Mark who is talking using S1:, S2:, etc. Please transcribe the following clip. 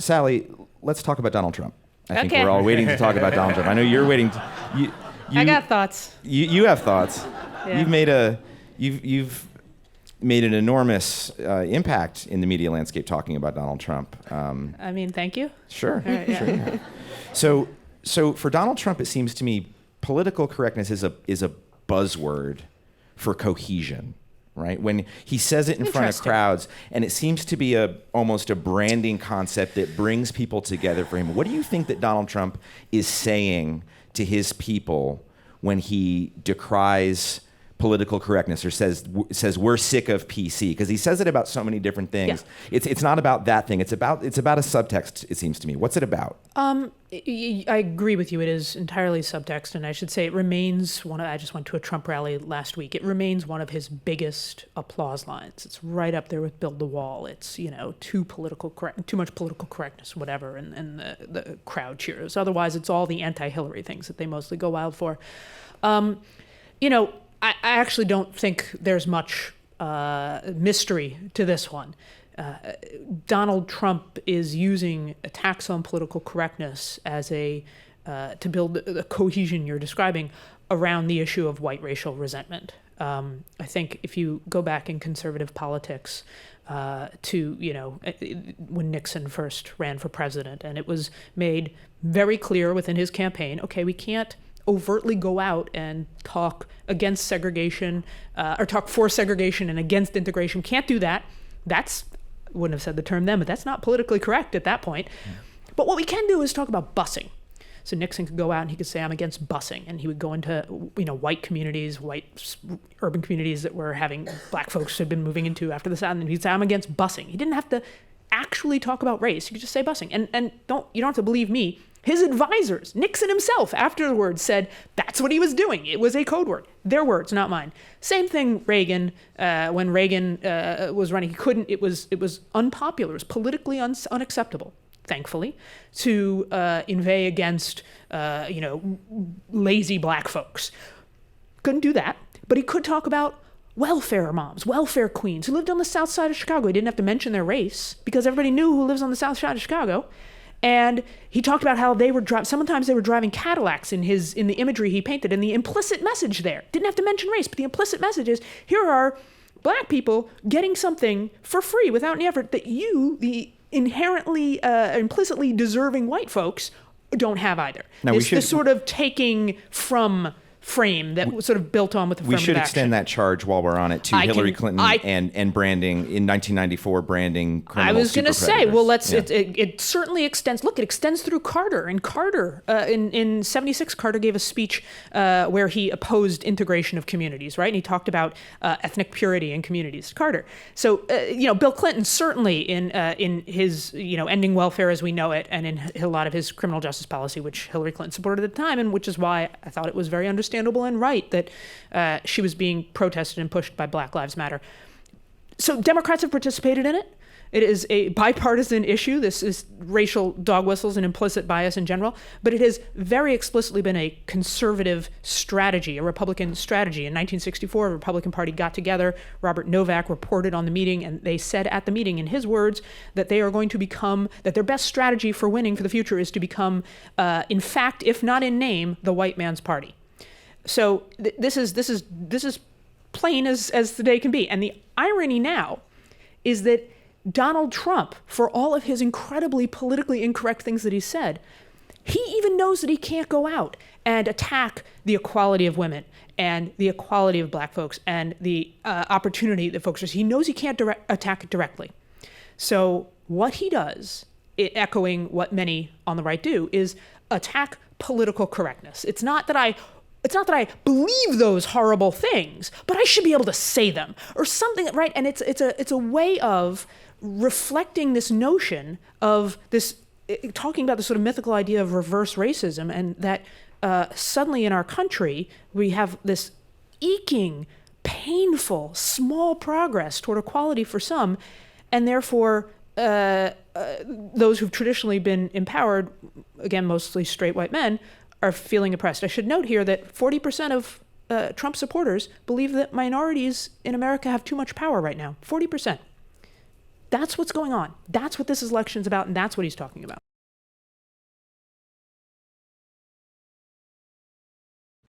S1: Sally, let's talk about Donald Trump. I think we're all waiting to talk about Donald Trump. I know you're waiting.
S2: I got thoughts.
S1: You have thoughts.
S2: Yeah.
S1: You've made an enormous impact in the media landscape talking about Donald Trump.
S2: Thank you.
S1: Sure.
S2: All right, yeah.
S1: Sure. So for Donald Trump, it seems to me political correctness is a buzzword for cohesion, right? When he says it in front of crowds, and it seems to be almost a branding concept that brings people together for him. What do you think that Donald Trump is saying to his people when he decries political correctness or says we're sick of PC? Because he says it about so many different things. Yeah. It's not about that thing. It's about a subtext, it seems to me. What's it about?
S2: I agree with you. It is entirely subtext, and I should say it remains I just went to a Trump rally last week. It remains one of his biggest applause lines. It's right up there with "Build the Wall." It's too much political correctness, whatever, and the crowd cheers. Otherwise, it's all the anti-Hillary things that they mostly go wild for. I actually don't think there's much mystery to this one. Donald Trump is using attacks on political correctness as to build the cohesion you're describing around the issue of white racial resentment. I think if you go back in conservative politics to when Nixon first ran for president, and it was made very clear within his campaign, okay, we can't overtly go out and talk against segregation or talk for segregation and against integration. Can't do that. Wouldn't have said the term then, but that's not politically correct at that point. But what we can do is talk about busing. So Nixon could go out and he could say, I'm against busing. And he would go into, white communities, white urban communities that were having black folks had been moving into after the South. And he'd say, I'm against busing. He didn't have to actually talk about race. You could just say busing. And you don't have to believe me. His advisors, Nixon himself, afterwards said that's what he was doing. It was a code word. Their words, not mine. Same thing Reagan, when Reagan was running, he couldn't, it was unpopular. It was politically unacceptable, thankfully, to inveigh against, lazy black folks. Couldn't do that, but he could talk about welfare moms, welfare queens who lived on the south side of Chicago. He didn't have to mention their race because everybody knew who lives on the south side of Chicago. And he talked about how sometimes they were driving Cadillacs in the imagery he painted, and the implicit message there, didn't have to mention race, but the implicit message is, here are black people getting something for free without any effort that you, the inherently, implicitly deserving white folks, don't have either.
S1: Now,
S2: this sort of taking from frame that was sort of built on with affirmative
S1: action. We should
S2: action.
S1: extend that charge while we're on it to Hillary Clinton and branding in 1994, branding criminal
S2: I was going to say, well, it certainly extends. Look, it extends through Carter. And Carter, in 76, Carter gave a speech where he opposed integration of communities, right? And he talked about ethnic purity in communities. Carter. So, Bill Clinton certainly in his, ending welfare as we know it, and in a lot of his criminal justice policy, which Hillary Clinton supported at the time, and which is why I thought it was very understandable and right that she was being protested and pushed by Black Lives Matter. So Democrats have participated in it. It is a bipartisan issue. This is racial dog whistles and implicit bias in general, but it has very explicitly been a conservative strategy, a Republican strategy. In 1964, the Republican Party got together. Robert Novak reported on the meeting, and they said at the meeting, in his words, that they are going to become, that their best strategy for winning for the future is to become, in fact, if not in name, the white man's party. So this is plain as the day can be. And the irony now is that Donald Trump, for all of his incredibly politically incorrect things that he said, he even knows that he can't go out and attack the equality of women and the equality of black folks and the opportunity that folks are. He knows he can't attack it directly. So what he does, echoing what many on the right do, is attack political correctness. It's not that I believe those horrible things, but I should be able to say them or something, right? And it's a way of reflecting this notion of this, talking about the sort of mythical idea of reverse racism, and that suddenly in our country we have this eking, painful, small progress toward equality for some, and therefore those who've traditionally been empowered, again, mostly straight white men, are feeling oppressed. I should note here that 40% of Trump supporters believe that minorities in America have too much power right now. 40%. That's what's going on. That's what this election's about, and that's what he's talking about.